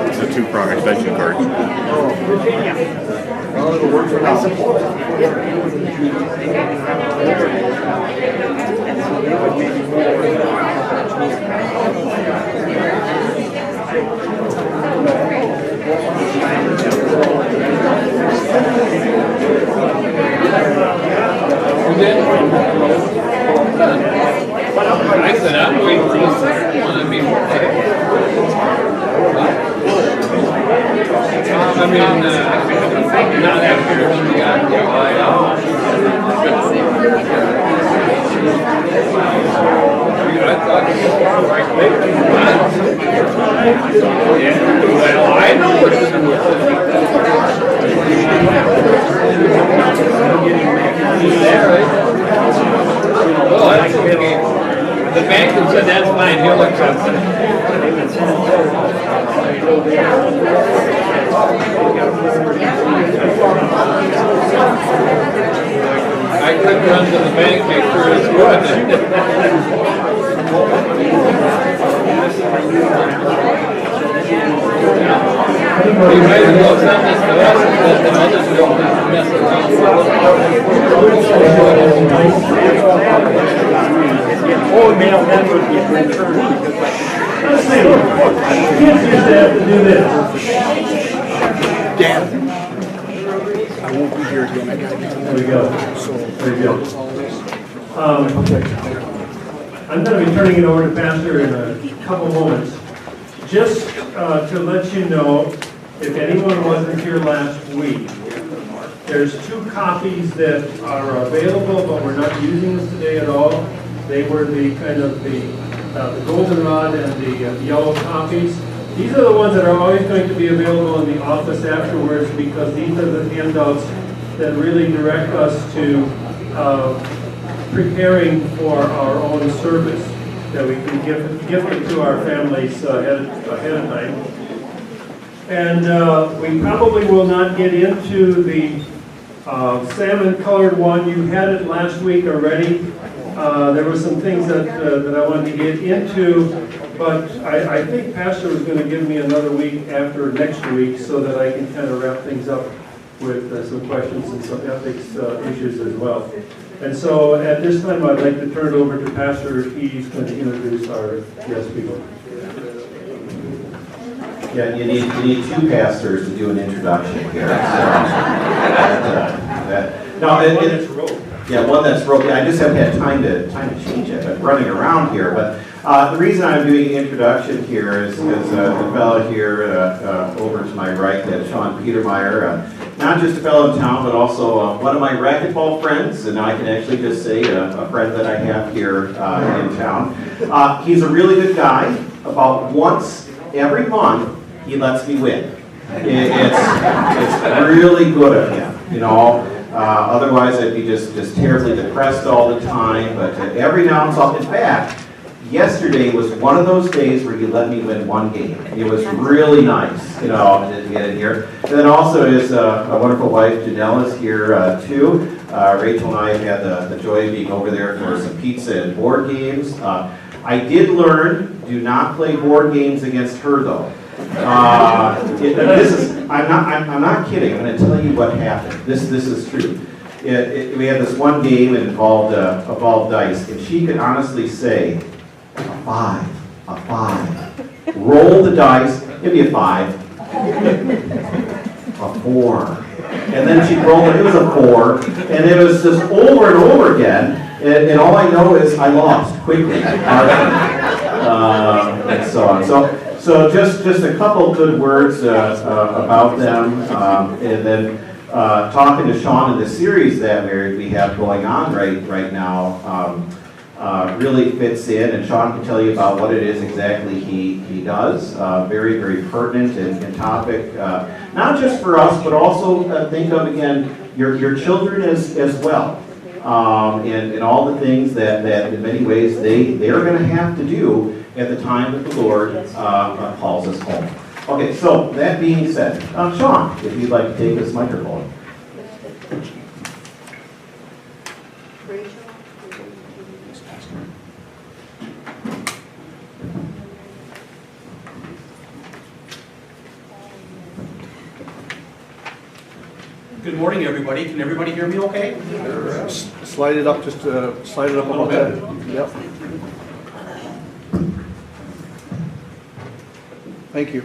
It's a two-prong extension cord. Well, it'll work for now. I said, I'm waiting for the second one. I mean, not after when we got the I thought yeah, well, I know what to do well, that's okay. The bank has said that's fine, he'll accept it. I could run to the bank, make sure it's good. You might as well send this to us and let the others don't mess Oh, man, that would be a great turn. Let's see. Kids used to have to do this. Dan, I won't be here again. I gotta get There we go. There we go. I'm going to be turning it over to Pastor in a couple moments. Just to let you know, if anyone wasn't here last week, there's 2 copies that are available, but we're not using this today at all. They were the kind of the goldenrod and the yellow copies. These are the ones that are always going to be available in the office afterwards, because these are the handouts that really direct us to preparing for our own service, that we can give it to our families ahead of time. And we probably will not get into the salmon-colored one. You had it last week already. There were some things that I wanted to get into, but I think Pastor was going to give me another week after next week so that I can kind of wrap things up with some questions and some ethics issues as well. And so at this time, I'd like to turn it over to Pastor. He's going to introduce our guest speaker. Yeah, you need 2 pastors to do an introduction here. One that's broke. I just haven't had time to change it, but running around here. But the reason I'm doing the introduction here is the fellow here over to my right, Sean Petermeyer, not just a fellow in town, but also one of my racquetball friends, and I can actually just say a friend that I have here in town. He's a really good guy. About once every month, he lets me win. It's really good of him, you know. Otherwise, I'd be just terribly depressed all the time. But every now and then, in fact, yesterday was one of those days where you let me win 1 game. It was really nice, you know, to get in here. And then also his wonderful wife, Janelle, is here too. Rachel and I have had the joy of being over there for some pizza and board games. I did learn, do not play board games against her though. I'm not kidding. I'm going to tell you what happened. This is true. We had this one game that involved dice, and she could honestly say, a 5. Roll the dice, give me a 5. A 4. And then she'd roll it, it was a 4. And it was just over and over again. And all I know is I lost quickly. And so on. So just a couple good words about them, and then talking to Sean in the series that we have going on right now. really fits in, and Sean can tell you about what it is exactly he does. Very, very pertinent and topic, not just for us, but also think of, again, your children as well. And all the things that in many ways they're going to have to do at the time that the Lord calls us home. Okay, so that being said, Sean, if you'd like to take this microphone. Good morning, everybody. Can everybody hear me okay? Slide it up, just slide it up a little bit. Yep. Thank you.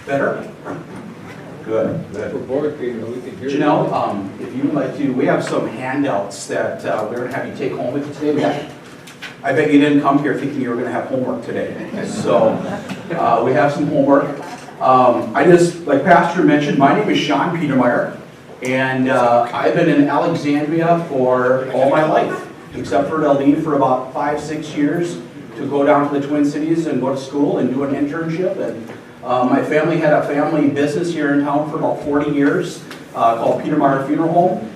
Better? Good, For good. board people, we can hear you. Janelle, if you would like to, we have some handouts that we're going to have you take home with you today. I bet you didn't come here thinking you were going to have homework today. So we have some homework. Like Pastor mentioned, my name is Sean Petermeyer, and I've been in Alexandria for all my life, except for to leave for about 5-6 years to go down to the Twin Cities and go to school and do an internship. And my family had a family business here in town for about 40 years called Petermeyer Funeral Home.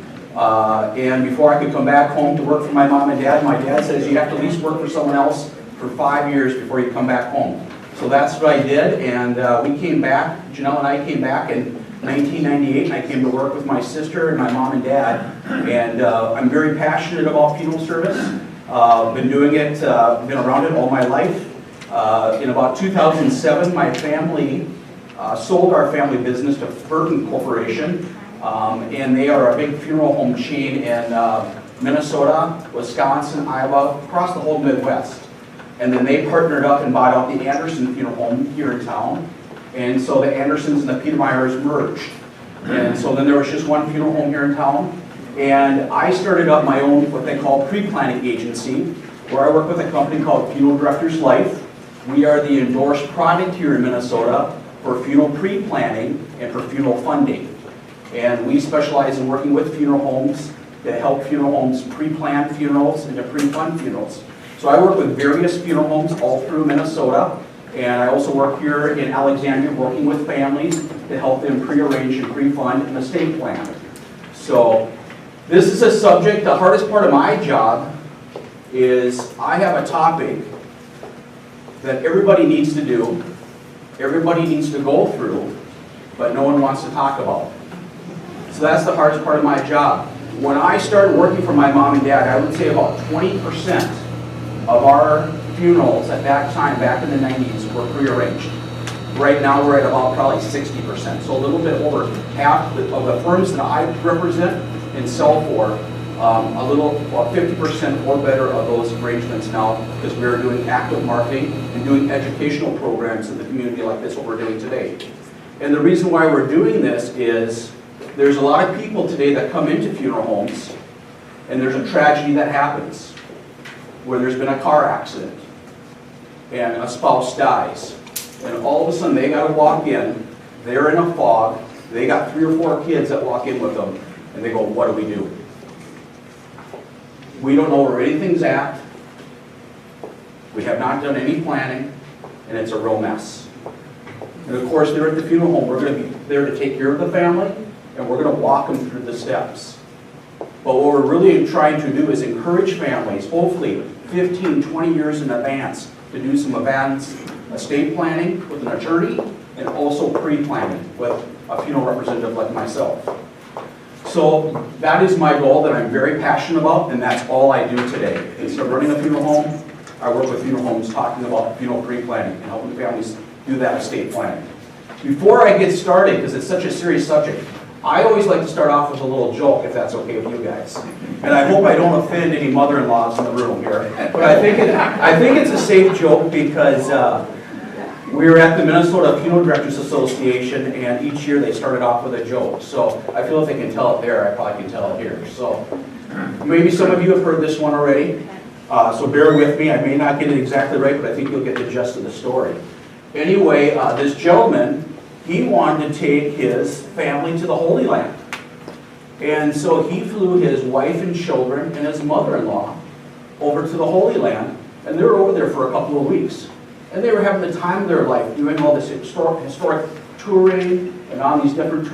And before I could come back home to work for my mom and dad says you have to at least work for someone else for 5 years before you come back home. So that's what I did, and we came back, Janelle and I came back in 1998, and I came to work with my sister and my mom and dad, and I'm very passionate about funeral service. Been doing it, been around it all my life. In about 2007, my family sold our family business to Burton Corporation, and they are a big funeral home chain in Minnesota, Wisconsin, Iowa, across the whole Midwest. And then they partnered up and bought out the Anderson Funeral Home here in town. And so the Andersons and the Petermeyers merged. And so then there was just one funeral home here in town. And I started up my own, what they call pre-planning agency, where I work with a company called Funeral Directors Life. We are the endorsed product here in Minnesota for funeral pre-planning and for funeral funding. And we specialize in working with funeral homes to help funeral homes pre-plan funerals and to pre-fund funerals. So I work with various funeral homes all through Minnesota, and I also work here in Alexandria working with families to help them pre-arrange and pre-fund an estate plan. So this is a subject, the hardest part of my job is I have a topic that everybody needs to do, everybody needs to go through, but no one wants to talk about. So that's the hardest part of my job. When I started working for my mom and dad, I would say about 20% of our funerals at that time, back in the 90s, were prearranged. Right now we're at about probably 60%. So a little bit over half of the firms that I represent and sell for, a little, well, 50% or better of those arrangements now, because we're doing active marketing and doing educational programs in the community like this, what we're doing today. And the reason why we're doing this is there's a lot of people today that come into funeral homes and there's a tragedy that happens where there's been a car accident and a spouse dies, and all of a sudden they got to walk in, they're in a fog, they got 3 or 4 kids that walk in with them, and they go, what do we do? We don't know where anything's at, we have not done any planning, and it's a real mess. And of course, they're at the funeral home, we're going to be there to take care of the family, and we're going to walk them through the steps. But what we're really trying to do is encourage families, hopefully 15, 20 years in advance, to do some advanced estate planning with an attorney and also pre-planning with a funeral representative like myself. So that is my goal that I'm very passionate about, and that's all I do today. Instead of running a funeral home, I work with funeral homes talking about funeral pre-planning and helping families do that estate planning. Before I get started, because it's such a serious subject, I always like to start off with a little joke, if that's okay with you guys. And I hope I don't offend any mother-in-laws in the room here. But I think it's a safe joke because we were at the Minnesota Funeral Directors Association, and each year they started off with a joke. So I feel if they can tell it there, I probably can tell it here. So maybe some of you have heard this one already. So bear with me. I may not get it exactly right, but I think you'll get the gist of the story. Anyway, this gentleman, he wanted to take his family to the Holy Land. And so he flew his wife and children and his mother-in-law over to the Holy Land, and they were over there for a couple of weeks. And they were having the time of their life, doing all this historic touring and on these different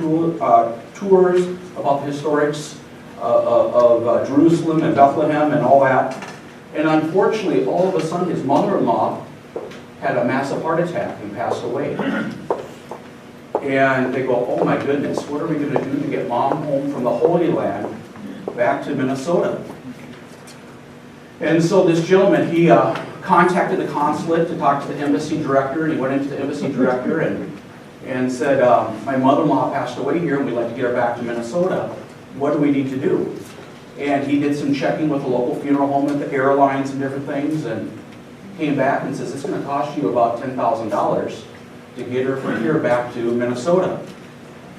tours about the historics of Jerusalem and Bethlehem and all that. And unfortunately, all of a sudden, his mother-in-law had a massive heart attack and passed away. And they go, oh my goodness, what are we going to do to get mom home from the Holy Land back to Minnesota? And so this gentleman, he contacted the consulate to talk to the embassy director, and he went into the embassy director and said, my mother-in-law passed away here and we'd like to get her back to Minnesota. What do we need to do? And he did some checking with the local funeral home at the airlines and different things, and came back and says, it's going to cost you about $10,000 to get her from here back to Minnesota.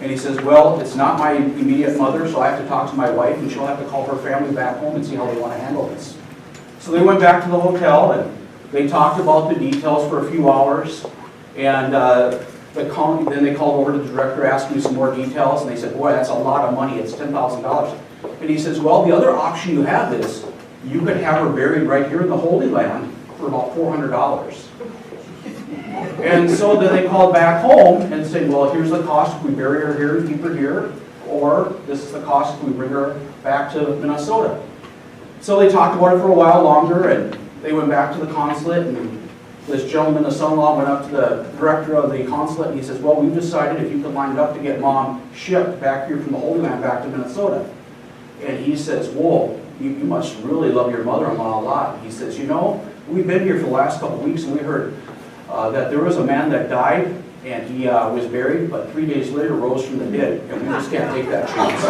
And he says, well, it's not my immediate mother, so I have to talk to my wife, and she'll have to call her family back home and see how they want to handle this. So they went back to the hotel, and they talked about the details for a few hours, and then they called over to the director asking some more details, and they said, boy, that's a lot of money, it's $10,000. And he says, well, the other option you have is, you could have her buried right here in the Holy Land for about $400. And so then they called back home and said, well, here's the cost if we bury her here and keep her here, or this is the cost if we bring her back to Minnesota. So they talked about it for a while longer, and they went back to the consulate, and this gentleman, the son-in-law, went up to the director of the consulate, and he says, well, we've decided if you could line it up to get mom shipped back here from the Holy Land back to Minnesota. And he says, whoa, you must really love your mother-in-law a lot. He says, you know, we've been here for the last couple of weeks, and we heard that there was a man that died, and he was buried, but 3 days later rose from the dead, and we just can't take that chance.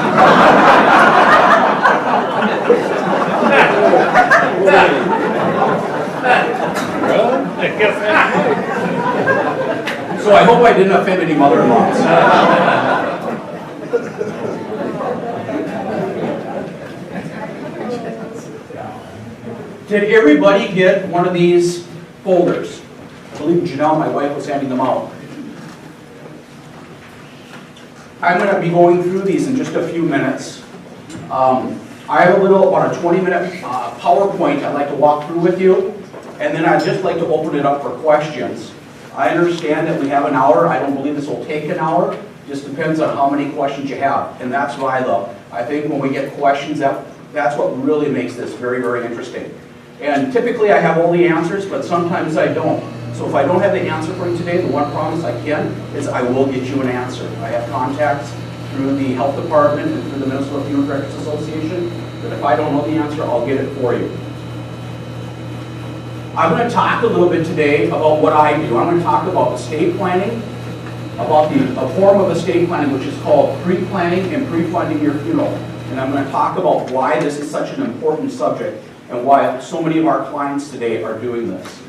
So I hope I didn't offend any mother-in-laws. Did everybody get one of these folders? I believe Janelle, my wife, was handing them out. I'm going to be going through these in just a few minutes. I have about a 20-minute PowerPoint I'd like to walk through with you, and then I'd just like to open it up for questions. I understand that we have an hour. I don't believe this will take an hour. It just depends on how many questions you have. And that's why, though, I think when we get questions, that's what really makes this very, very interesting. And typically I have all the answers, but sometimes I don't. So if I don't have the answer for you today, the one promise I can is I will get you an answer. I have contacts through the health department and through the Minnesota Funeral Directors Association that if I don't know the answer, I'll get it for you. I'm going to talk a little bit today about what I do. I'm going to talk about estate planning, about a form of estate planning which is called pre-planning and pre-funding your funeral. And I'm going to talk about why this is such an important subject and why so many of our clients today are doing this.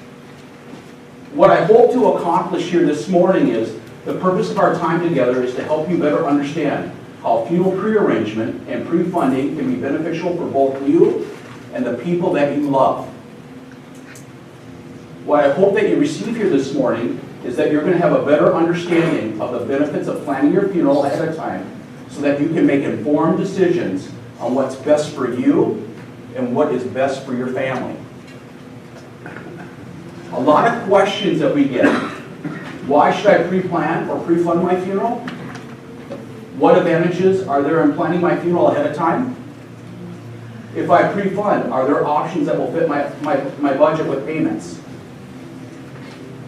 What I hope to accomplish here this morning is the purpose of our time together is to help you better understand how funeral pre-arrangement and pre-funding can be beneficial for both you and the people that you love. What I hope that you receive here this morning is that you're going to have a better understanding of the benefits of planning your funeral ahead of time so that you can make informed decisions on what's best for you and what is best for your family. A lot of questions that we get. Why should I pre-plan or pre-fund my funeral? What advantages are there in planning my funeral ahead of time? If I pre-fund, are there options that will fit my budget with payments?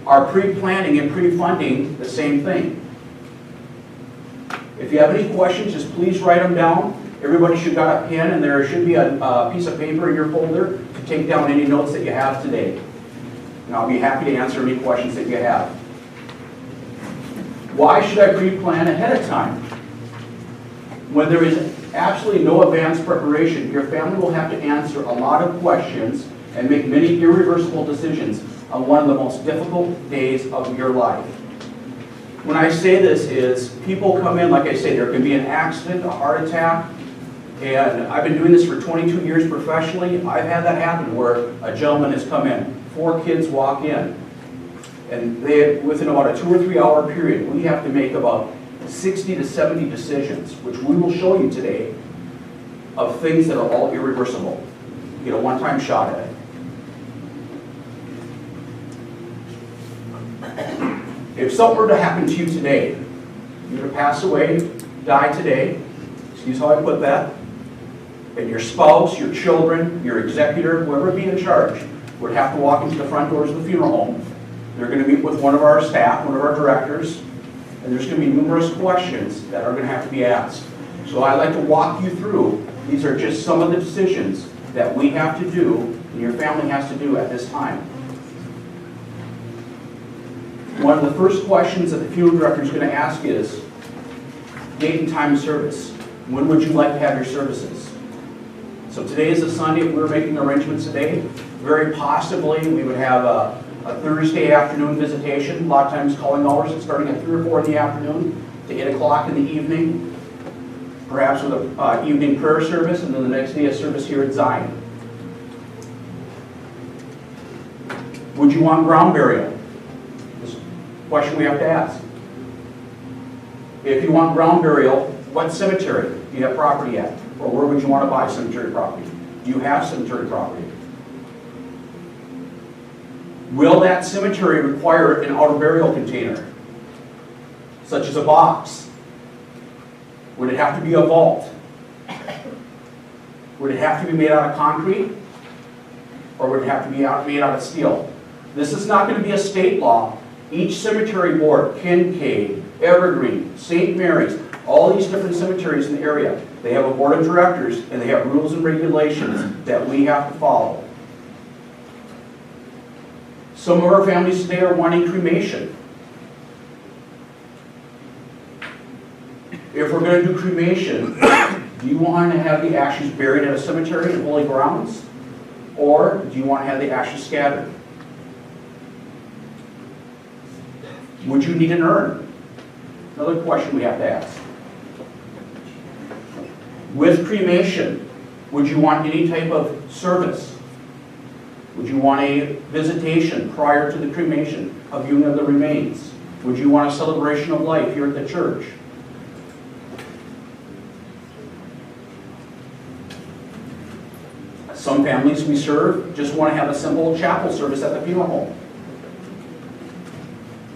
Are pre-planning and pre-funding the same thing? If you have any questions, just please write them down. Everybody should got a pen, and there should be a piece of paper in your folder to take down any notes that you have today. And I'll be happy to answer any questions that you have. Why should I pre-plan ahead of time? When there is absolutely no advanced preparation, your family will have to answer a lot of questions and make many irreversible decisions on one of the most difficult days of your life. When I say this is, people come in, like I say, there can be an accident, a heart attack, and I've been doing this for 22 years professionally. I've had that happen where a gentleman has come in, 4 kids walk in, and within about a 2 or 3 hour period, we have to make about 60 to 70 decisions, which we will show you today of things that are all irreversible. You get a one-time shot at it. If something were to happen to you today, you were to pass away, die today, excuse how I put that, and your spouse, your children, your executor, whoever be in charge, would have to walk into the front doors of the funeral home. They're going to meet with one of our staff, one of our directors, and there's going to be numerous questions that are going to have to be asked. So I'd like to walk you through. These are just some of the decisions that we have to do and your family has to do at this time. One of the first questions that the funeral director is going to ask is date and time of service. When would you like to have your services? So today is a Sunday. We're making arrangements today. Very possibly we would have a Thursday afternoon visitation. A lot of times calling hours starting at 3 or 4 in the afternoon to 8 o'clock in the evening. Perhaps with an evening prayer service, and then the next day a service here at Zion. Would you want ground burial? This is a question we have to ask. If you want ground burial, what cemetery do you have property at? Or where would you want to buy cemetery property? Do you have cemetery property? Will that cemetery require an outer burial container, such as a box? Would it have to be a vault? Would it have to be made out of concrete? Or would it have to be made out of steel? This is not going to be a state law. Each cemetery board, Kincaid, Evergreen, St. Mary's, all these different cemeteries in the area, they have a board of directors and they have rules and regulations that we have to follow. Some of our families today are wanting cremation. If we're going to do cremation, do you want to have the ashes buried at a cemetery in holy grounds? Or do you want to have the ashes scattered? Would you need an urn? Another question we have to ask. With cremation, would you want any type of service? Would you want a visitation prior to the cremation, a viewing of the remains? Would you want a celebration of life here at the church? Some families we serve just want to have a simple chapel service at the funeral home.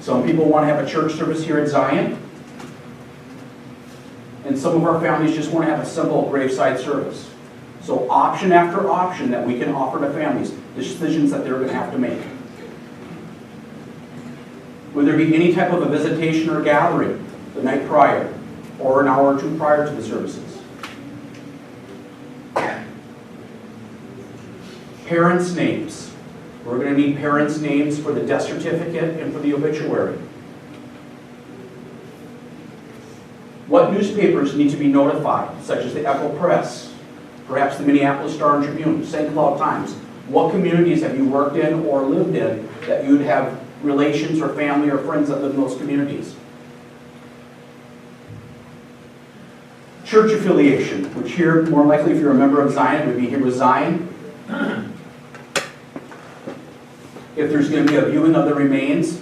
Some people want to have a church service here at Zion. And some of our families just want to have a simple graveside service. So option after option that we can offer to families, decisions that they're going to have to make. Would there be any type of a visitation or gathering the night prior or an hour or two prior to the services? Parents' names. We're going to need parents' names for the death certificate and for the obituary. What newspapers need to be notified, such as the Echo Press, perhaps the Minneapolis Star and Tribune, St. Cloud Times? What communities have you worked in or lived in that you'd have relations or family or friends that live in those communities? Church affiliation, which here, more likely if you're a member of Zion, would be here with Zion. If there's going to be a viewing of the remains,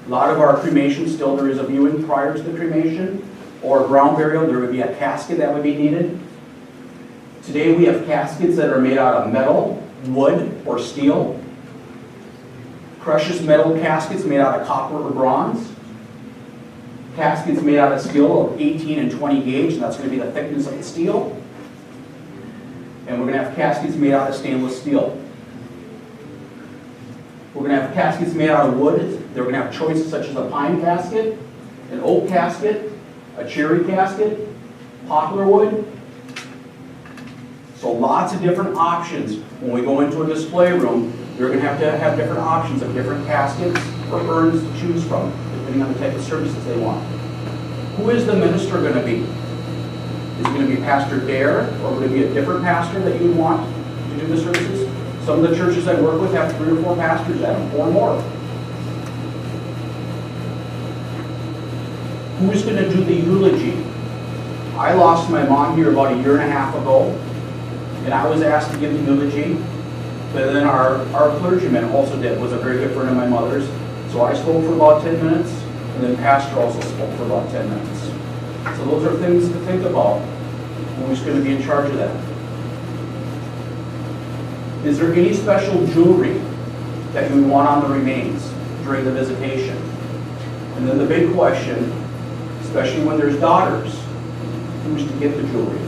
a lot of our cremation still there is a viewing prior to the cremation, or ground burial, there would be a casket that would be needed. Today we have caskets that are made out of metal, wood, or steel. Precious metal caskets made out of copper or bronze. Caskets made out of steel of 18 and 20 gauge, and that's going to be the thickness of the steel. And we're going to have caskets made out of stainless steel. We're going to have caskets made out of wood. They're going to have choices such as a pine casket, an oak casket, a cherry casket, poplar wood. So lots of different options. When we go into a display room, you're going to have different options of different caskets or urns to choose from, depending on the type of services they want. Who is the minister going to be? Is it going to be Pastor Dare, or would it be a different pastor that you would want to do the services? Some of the churches I work with have 3 or 4 pastors at them, or more. Who's going to do the eulogy? I lost my mom here about 1.5 years ago, and I was asked to give the eulogy. But then our clergyman also was a very good friend of my mother's. So I spoke for about 10 minutes, and then Pastor also spoke for about 10 minutes. So those are things to think about. Who's going to be in charge of that? Is there any special jewelry that you would want on the remains during the visitation? And then the big question, especially when there's daughters, who's to get the jewelry?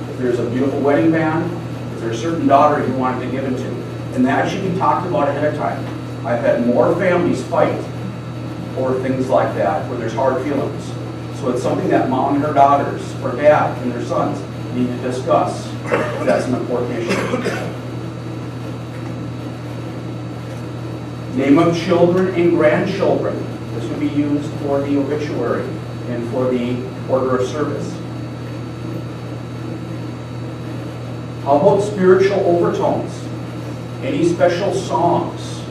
If there's a beautiful wedding band, is there a certain daughter you want to give it to? And that should be talked about ahead of time. I've had more families fight over things like that, where there's hard feelings. So it's something that mom and her daughters, or dad and their sons, need to discuss. That's an important issue. Name of children and grandchildren. This would be used for the obituary and for the order of service. How about spiritual overtones? Any special songs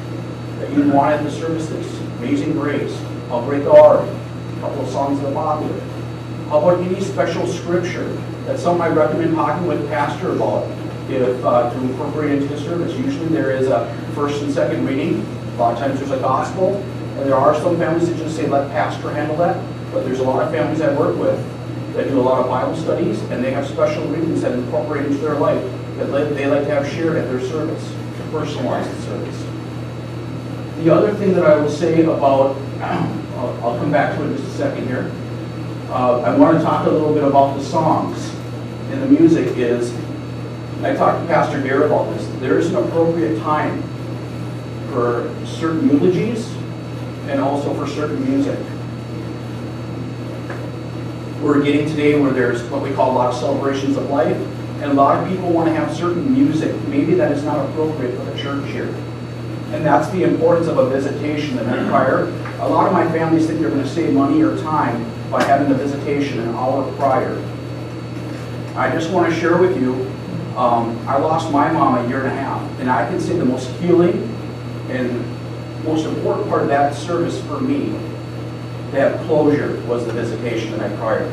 that you want at the services? Amazing Grace, How Great Thou Art, a couple of songs that are popular. How about any special scripture? That's something I recommend talking with pastor about if to incorporate into the service. Usually there is a first and second reading. A lot of times there's a gospel, and there are some families that just say let pastor handle that. But there's a lot of families I work with that do a lot of Bible studies, and they have special readings that incorporate into their life that they like to have shared at their service to personalize the service. The other thing that I will say about, I'll come back to it in just a second here. I want to talk a little bit about the songs and the music is, I talked to Pastor Gare about this, there is an appropriate time for certain eulogies and also for certain music. We're getting today where there's what we call a lot of celebrations of life, and a lot of people want to have certain music, maybe that is not appropriate for the church here. And that's the importance of a visitation the night prior. A lot of my families think they're going to save money or time by having a visitation an hour prior. I just want to share with you, I lost my mom a year and a half, and I can say the most healing and most important part of that service for me, to have closure, was the visitation the night prior.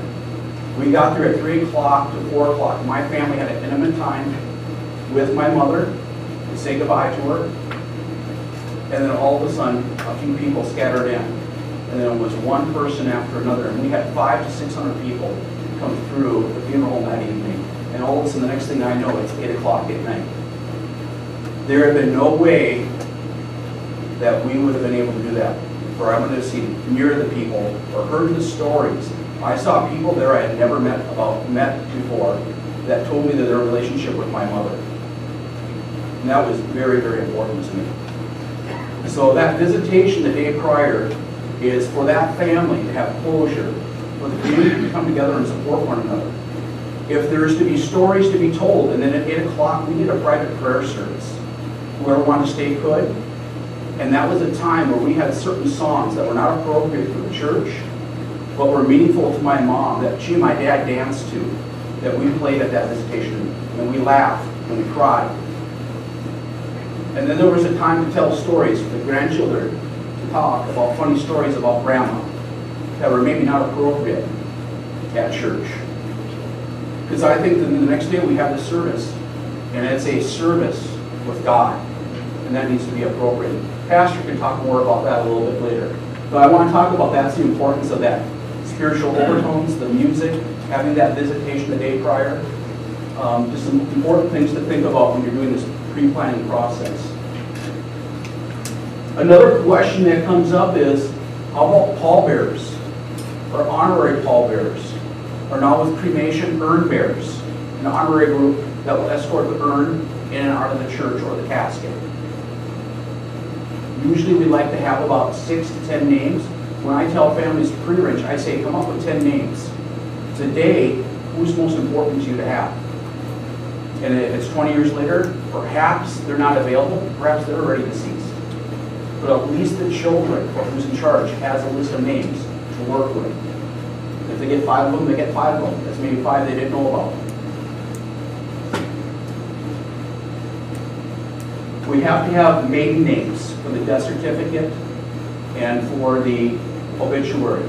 We got there at 3 o'clock to 4 o'clock. My family had an intimate time with my mother to say goodbye to her. And then all of a sudden, a few people scattered in. And then it was one person after another. And we had 500 to 600 people come through the funeral home that evening. And all of a sudden, the next thing I know, it's 8 o'clock at night. There had been no way that we would have been able to do that. Or I wanted to see near the people or heard the stories. I saw people there I had never met before that told me that their relationship with my mother. And that was very, very important to me. So that visitation the day prior is for that family to have closure, for the community to come together and support one another. If there's to be stories to be told, and then at 8 o'clock we did a private prayer service. Whoever wanted to stay could. And that was a time where we had certain songs that were not appropriate for the church, but were meaningful to my mom, that she and my dad danced to, that we played at that visitation. And we laughed and we cried. And then there was a time to tell stories for the grandchildren, to talk about funny stories about grandma that were maybe not appropriate at church. Because I think that the next day we have the service, and it's a service with God, and that needs to be appropriate. Pastor can talk more about that a little bit later. But I want to talk about that's the importance of that. Spiritual overtones, the music, having that visitation the day prior. Just some important things to think about when you're doing this pre-planning process. Another question that comes up is, how about pallbearers or honorary pallbearers? Or now with cremation, urn bearers, an honorary group that will escort the urn in and out of the church or the casket. Usually we like to have about 6 to 10 names. When I tell families pre-arrange, I say come up with 10 names. Today, who's most important to you to have? And if it's 20 years later, perhaps they're not available, perhaps they're already deceased. But at least the children, or who's in charge, has a list of names to work with. If they get 5 of them, they get 5 of them. That's maybe 5 they didn't know about. We have to have maiden names for the death certificate and for the obituary.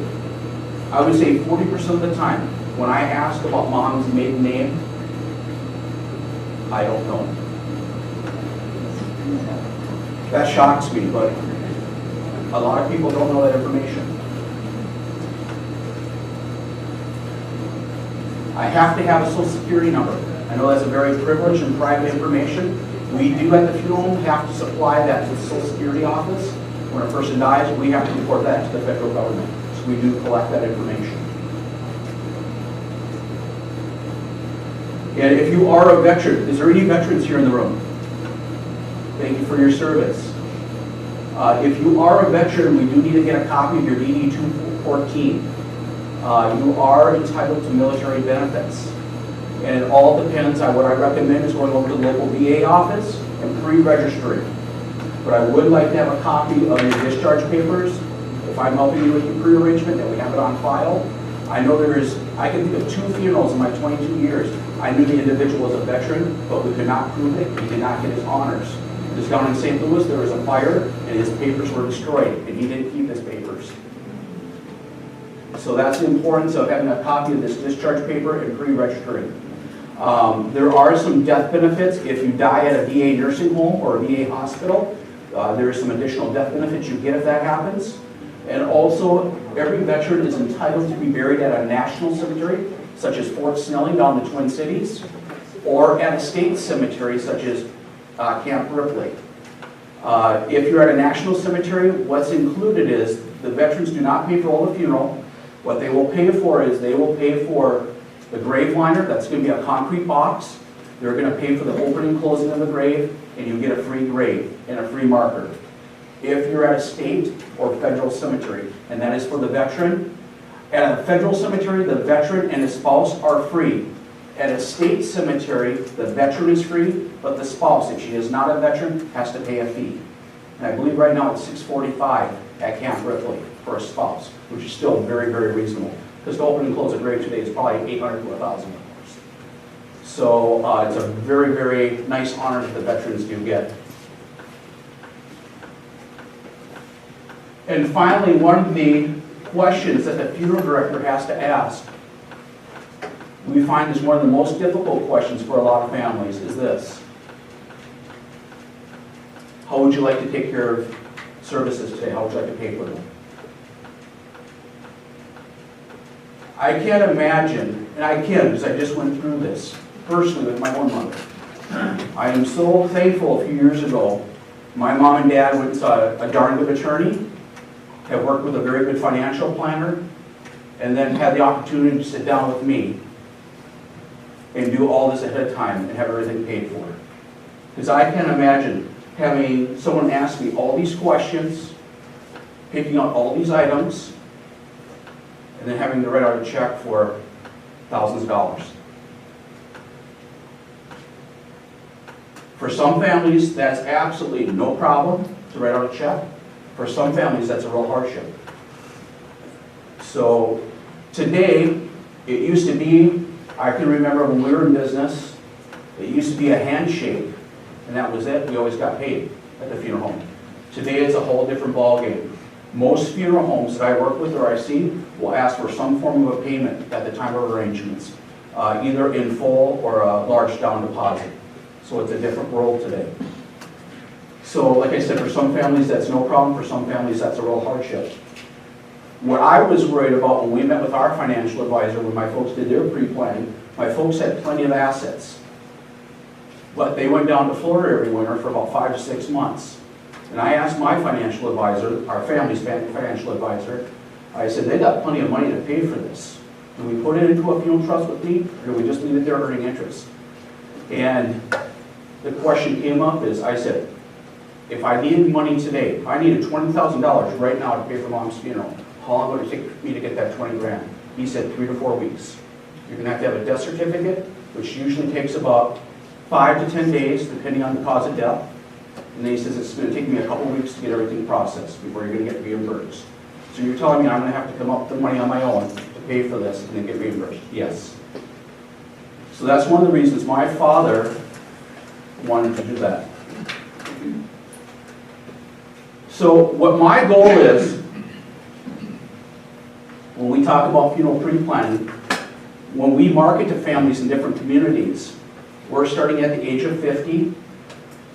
I would say 40% of the time, when I ask about mom's maiden name, I don't know. That shocks me, but a lot of people don't know that information. I have to have a social security number. I know that's a very privileged and private information. We do at the funeral home have to supply that to the Social Security office. When a person dies, we have to report that to the federal government. So we do collect that information. And if you are a veteran, is there any veterans here in the room? Thank you for your service. If you are a veteran, we do need to get a copy of your DD 214. You are entitled to military benefits. And it all depends on what I recommend is going over to the local VA office and pre-registering. But I would like to have a copy of your discharge papers. If I'm helping you with your pre-arrangement, that we have it on file. I know I can think of 2 funerals in my 22 years. I knew the individual was a veteran, but we could not prove it. He did not get his honors. Just down in St. Louis, there was a fire, and his papers were destroyed, and he didn't keep his papers. So that's the importance of having a copy of this discharge paper and pre-registering. There are some death benefits. If you die at a VA nursing home or a VA hospital, there are some additional death benefits you get if that happens. And also, every veteran is entitled to be buried at a national cemetery, such as Fort Snelling down in the Twin Cities, or at a state cemetery, such as Camp Ripley. If you're at a national cemetery, what's included is the veterans do not pay for all the funeral. What they will pay for is they will pay for the grave liner. That's going to be a concrete box. They're going to pay for the opening and closing of the grave, and you get a free grave and a free marker. If you're at a state or federal cemetery, and that is for the veteran, at a federal cemetery, the veteran and his spouse are free. At a state cemetery, the veteran is free, but the spouse, if she is not a veteran, has to pay a fee. And I believe right now it's $645 at Camp Ripley for a spouse, which is still very, very reasonable. Because to open and close a grave today is probably $800 to $1,000. So it's a very, very nice honor that the veterans do get. And finally, one of the questions that the funeral director has to ask, we find is one of the most difficult questions for a lot of families, is this. How would you like to take care of services today? How would you like to pay for them? I can't imagine, and I can because I just went through this personally with my own mother. I am so thankful a few years ago, my mom and dad went to a darn good attorney, have worked with a very good financial planner, and then had the opportunity to sit down with me and do all this ahead of time and have everything paid for. Because I can't imagine having someone ask me all these questions, picking out all these items, and then having to write out a check for thousands of dollars. For some families, that's absolutely no problem to write out a check. For some families, that's a real hardship. So today, it used to be, I can remember when we were in business, it used to be a handshake, and that was it. We always got paid at the funeral home. Today, it's a whole different ballgame. Most funeral homes that I work with or I see will ask for some form of a payment at the time of arrangements, either in full or a large down deposit. So it's a different world today. So like I said, for some families that's no problem, for some families that's a real hardship. What I was worried about when we met with our financial advisor, when my folks did their pre-planning, my folks had plenty of assets. But they went down to Florida every winter for about 5 to 6 months. And I asked my financial advisor, our family's financial advisor, I said, they got plenty of money to pay for this. Do we put it into a funeral trust with me, or do we just leave it there earning interest? And the question came up is, I said, if I needed money today, if I needed $20,000 right now to pay for Mom's funeral, how long would it take me to get that 20 grand? He said 3 to 4 weeks. You're going to have a death certificate, which usually takes about 5 to 10 days, depending on the cause of death. And then he says it's going to take me a couple weeks to get everything processed before you're going to get reimbursed. So you're telling me I'm going to have to come up with the money on my own to pay for this and then get reimbursed? Yes. So that's one of the reasons my father wanted to do that. So what my goal is, when we talk about funeral pre-planning, when we market to families in different communities, we're starting at the age of 50,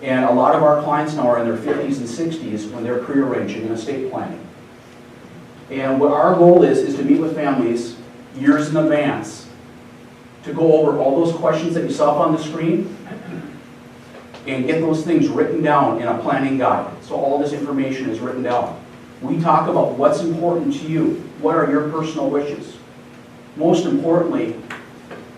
and a lot of our clients now are in their 50s and 60s when they're pre-arranging and estate planning. And what our goal is to meet with families years in advance to go over all those questions that you saw up on the screen and get those things written down in a planning guide. So all this information is written down. We talk about what's important to you. What are your personal wishes? Most importantly,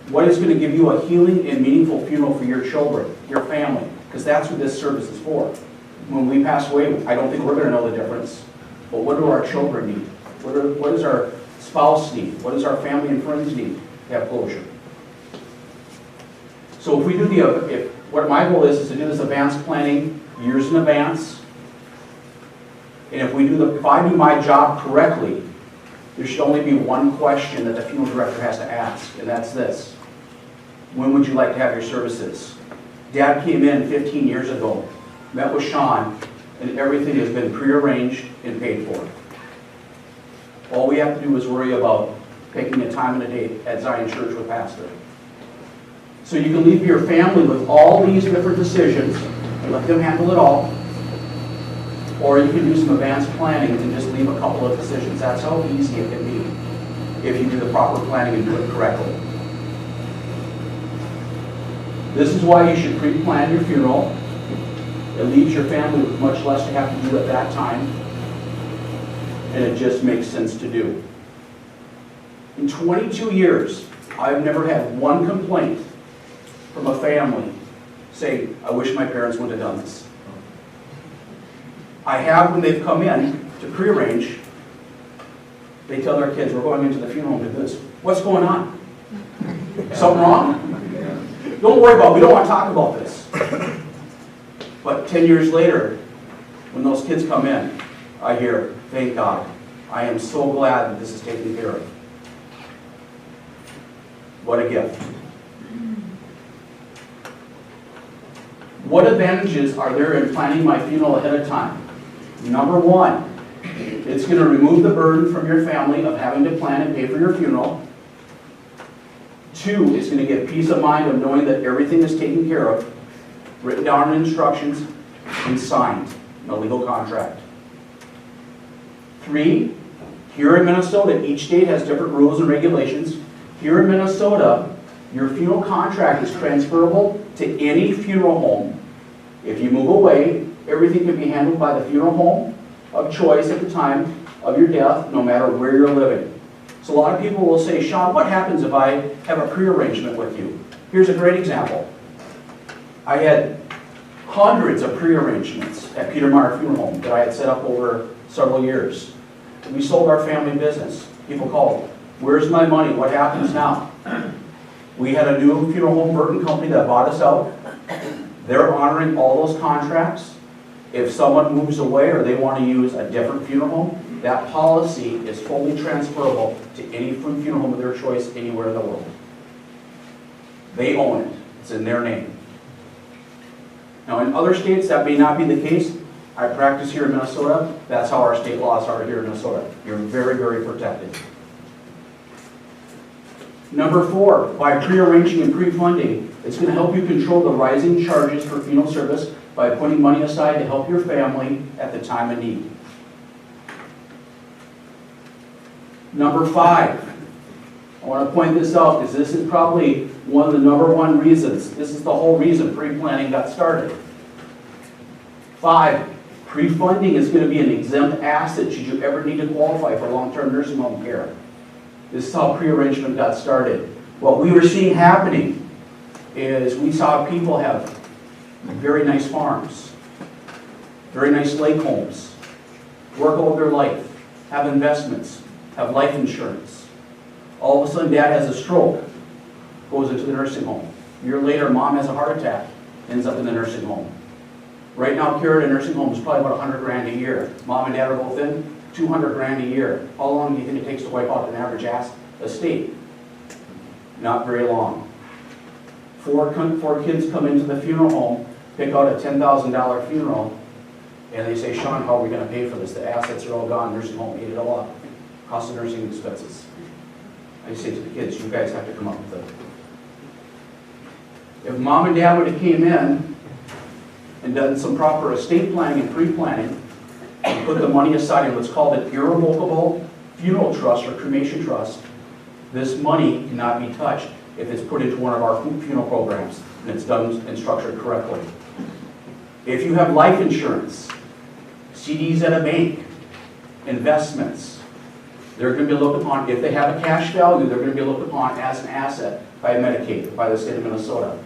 what is going to give you a healing and meaningful funeral for your children, your family? Because that's what this service is for. When we pass away, I don't think we're going to know the difference. But what do our children need? What does our spouse need? What does our family and friends need to have closure? So if we do what my goal is to do this advanced planning years in advance. And if I do my job correctly, there should only be one question that the funeral director has to ask, and that's this: when would you like to have your services? Dad came in 15 years ago, met with Sean, and everything has been prearranged and paid for. All we have to do is worry about picking a time and a date at Zion Church with Pastor. So you can leave your family with all these different decisions and let them handle it all, or you can do some advanced planning and just leave a couple of decisions. That's how easy it can be if you do the proper planning and do it correctly. This is why you should pre-plan your funeral. It leaves your family with much less to have to do at that time, and it just makes sense to do. In 22 years, I've never had one complaint from a family saying, I wish my parents would have done this. I have, when they've come in to prearrange, they tell their kids, we're going into the funeral and do this. What's going on? Something wrong? Don't worry about it. We don't want to talk about this. But 10 years later, when those kids come in, I hear, thank God. I am so glad that this is taken care of. What a gift. What advantages are there in planning my funeral ahead of time? Number one, it's going to remove the burden from your family of having to plan and pay for your funeral. Two, it's going to give peace of mind of knowing that everything is taken care of, written down in instructions, and signed in a legal contract. Three, here in Minnesota, each state has different rules and regulations. Here in Minnesota, your funeral contract is transferable to any funeral home. If you move away, everything can be handled by the funeral home of choice at the time of your death, no matter where you're living. So a lot of people will say, Sean, what happens if I have a pre-arrangement with you? Here's a great example. I had hundreds of pre-arrangements at Peter Meyer Funeral Home that I had set up over several years. We sold our family business. People called, where's my money? What happens now? We had a new funeral home Burton company that bought us out. They're honoring all those contracts. If someone moves away or they want to use a different funeral home, that policy is fully transferable to any funeral home of their choice anywhere in the world. They own it. It's in their name. Now, in other states, that may not be the case. I practice here in Minnesota. That's how our state laws are here in Minnesota. You're very, very protected. Number four, by pre-arranging and pre-funding, it's going to help you control the rising charges for funeral service by putting money aside to help your family at the time of need. Number five, I want to point this out because this is probably one of the number one reasons. This is the whole reason pre-planning got started. Five, pre-funding is going to be an exempt asset should you ever need to qualify for long-term nursing home care. This is how pre-arrangement got started. What we were seeing happening is we saw people have very nice farms, very nice lake homes, work all their life, have investments, have life insurance. All of a sudden, dad has a stroke, goes into the nursing home. A year later, mom has a heart attack, ends up in the nursing home. Right now, care in a nursing home is probably about $100 grand a year. Mom and dad are both in, $200 grand a year. How long do you think it takes to wipe out an average estate? Not very long. Four kids come into the funeral home, pick out a $10,000 funeral, and they say, Sean, how are we going to pay for this? The assets are all gone, nursing home ate it all up. Cost of nursing expenses. I say to the kids, you guys have to come up with it. If mom and dad would have came in and done some proper estate planning and pre-planning, and put the money aside in what's called an irrevocable funeral trust or cremation trust, this money cannot be touched if it's put into one of our funeral programs and it's done and structured correctly. If you have life insurance, CDs at a bank, investments, they're going to be looked upon, if they have a cash value, they're going to be looked upon as an asset by Medicaid, by the state of Minnesota.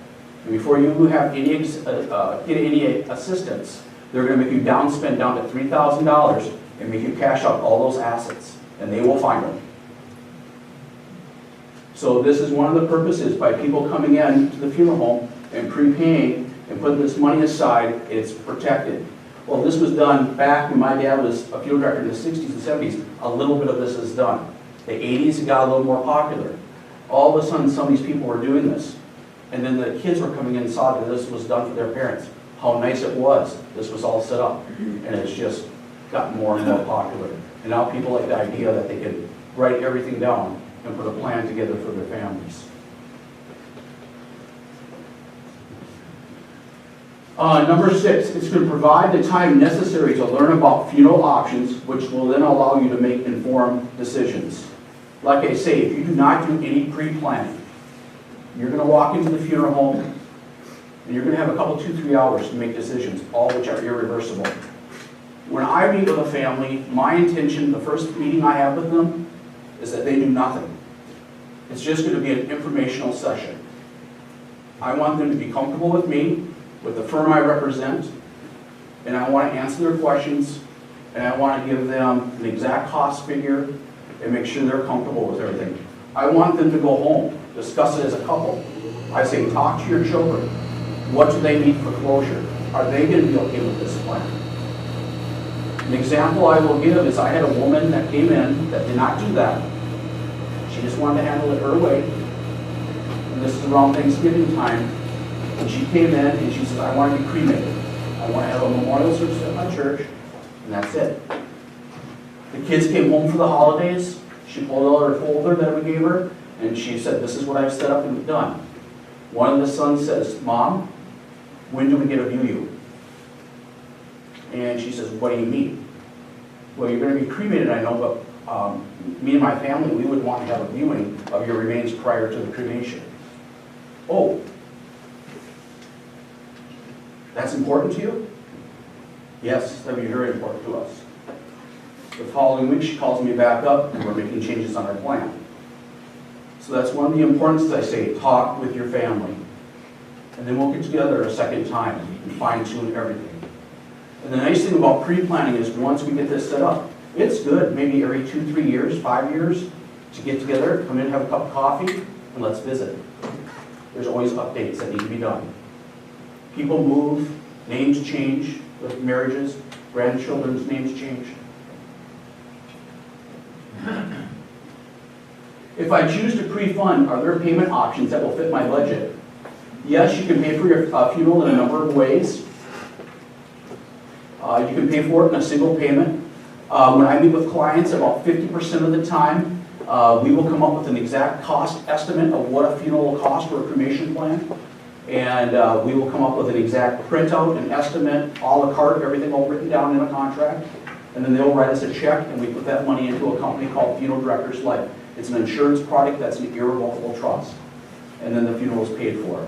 And before you have any, get any assistance, they're going to make you spend down to $3,000 and make you cash out all those assets, and they will find them. So this is one of the purposes by people coming in to the funeral home and prepaying and putting this money aside, it's protected. Well, this was done back when my dad was a funeral director in the 60s and 70s. A little bit of this is done. The 80s, it got a little more popular. All of a sudden, some of these people were doing this. And then the kids were coming in and saw that this was done for their parents. How nice it was. This was all set up. And it's just gotten more and more popular. And now people like the idea that they can write everything down and put a plan together for their families. Number 6, it's going to provide the time necessary to learn about funeral options, which will then allow you to make informed decisions. Like I say, if you do not do any pre-planning, you're going to walk into the funeral home and you're going to have a couple, 2-3 hours to make decisions, all which are irreversible. When I meet with a family, my intention, the first meeting I have with them, is that they do nothing. It's just going to be an informational session. I want them to be comfortable with me, with the firm I represent, and I want to answer their questions, and I want to give them an exact cost figure and make sure they're comfortable with everything. I want them to go home, discuss it as a couple. I say, talk to your children. What do they need for closure? Are they going to be okay with this plan? An example I will give is I had a woman that came in that did not do that. She just wanted to handle it her way. And this is around Thanksgiving time. And she came in and she said, I want to be cremated. I want to have a memorial service at my church, and that's it. The kids came home for the holidays. She pulled out her folder that we gave her, and she said, this is what I've set up and done. One of the sons says, Mom, when do we get to view you? And she says, what do you mean? Well, you're going to be cremated, I know, but me and my family, we would want to have a viewing of your remains prior to the cremation. Oh, that's important to you? Yes, that would be very important to us. The following week, she calls me back up, and we're making changes on our plan. So that's one of the importances, I say, talk with your family. And then we'll get together a second time and fine-tune everything. And the nice thing about pre-planning is once we get this set up, it's good, maybe every 2-3 years, 5 years, to get together, come in, have a cup of coffee, and let's visit. There's always updates that need to be done. People move, names change with marriages, grandchildren's names change. If I choose to pre-fund, are there payment options that will fit my budget? Yes, you can pay for your funeral in a number of ways. You can pay for it in a single payment. When I meet with clients, about 50% of the time, we will come up with an exact cost estimate of what a funeral will cost for a cremation plan. And we will come up with an exact printout, an estimate, a la carte, everything all written down in a contract. And then they'll write us a check, and we put that money into a company called Funeral Directors Life. It's an insurance product that's an irrevocable trust. And then the funeral is paid for.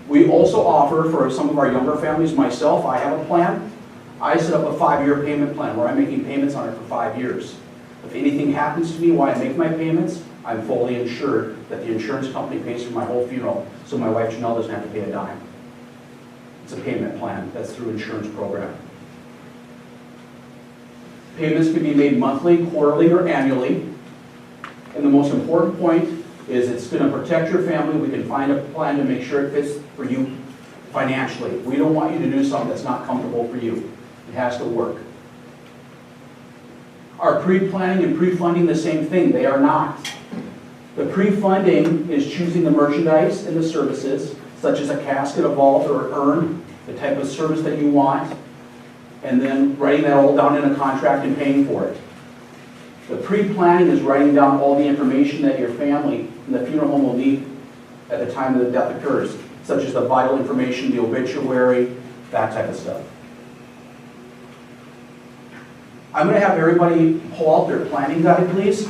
We also offer, for some of our younger families, myself, I have a plan. I set up a 5-year payment plan where I'm making payments on it for 5 years. If anything happens to me while I make my payments, I'm fully insured that the insurance company pays for my whole funeral, so my wife Janelle doesn't have to pay a dime. It's a payment plan that's through insurance program. Payments can be made monthly, quarterly, or annually. And the most important point is it's going to protect your family. We can find a plan to make sure it fits for you financially. We don't want you to do something that's not comfortable for you. It has to work. Are pre-planning and pre-funding the same thing? They are not. The pre-funding is choosing the merchandise and the services, such as a casket, a vault, or an urn, the type of service that you want, and then writing that all down in a contract and paying for it. The pre-planning is writing down all the information that your family and the funeral home will need at the time that the death occurs, such as the vital information, the obituary, that type of stuff. I'm going to have everybody pull out their planning guide, please.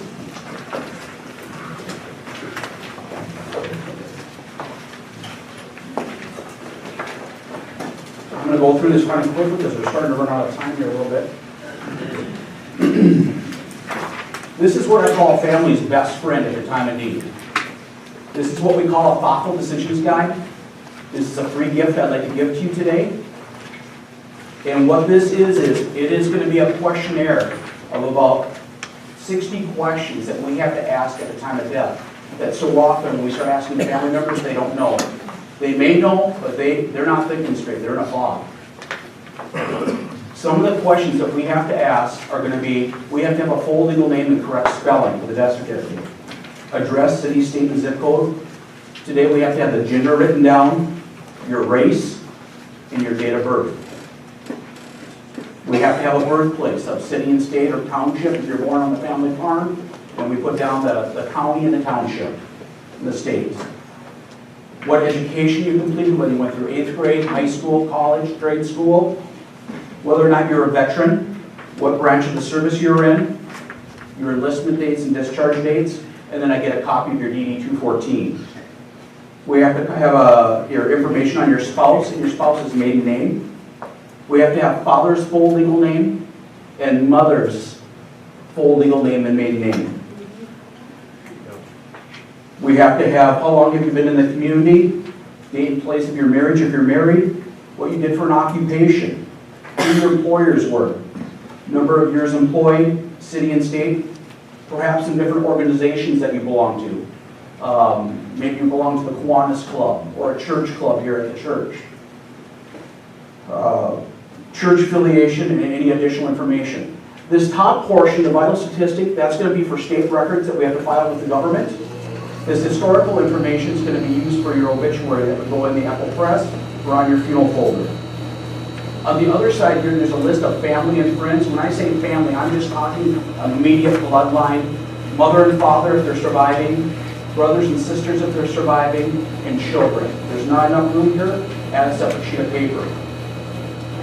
I'm going to go through through this kind of quickly because we're starting to run out of time here a little bit. This is what I call a family's best friend at a time of need. This is what we call a thoughtful decisions guide. This is a free gift I'd like to give to you today. And what this is it is going to be a questionnaire of about 60 questions that we have to ask at the time of death. That so often when we start asking family members, they don't know. They may know, but they're not thinking straight. They're in a fog. Some of the questions that we have to ask are going to be, we have to have a full legal name and correct spelling for the death certificate. Address, city, state, and zip code. Today we have to have the gender written down, your race, and your date of birth. We have to have a birthplace of city and state or township if you're born on the family farm. And we put down the county and the township and the state. What education you completed, whether you went through 8th grade, high school, college, trade school, whether or not you're a veteran, what branch of the service you're in, your enlistment dates and discharge dates, and then I get a copy of your DD 214. We have to have your information on your spouse and your spouse's maiden name. We have to have father's full legal name and mother's full legal name and maiden name. We have to have how long have you been in the community, date and place of your marriage if you're married, what you did for an occupation, who your employers were, number of years employed, city and state, perhaps in different organizations that you belong to. Maybe you belong to the Kiwanis Club or a church club here at the church. Church affiliation and any additional information. This top portion, the vital statistic, that's going to be for state records that we have to file with the government. This historical information is going to be used for your obituary that would go in the Apple Press or on your funeral folder. On the other side here, there's a list of family and friends. When I say family, I'm just talking immediate bloodline, mother and father if they're surviving, brothers and sisters if they're surviving, and children. There's not enough room here, add a separate sheet of paper.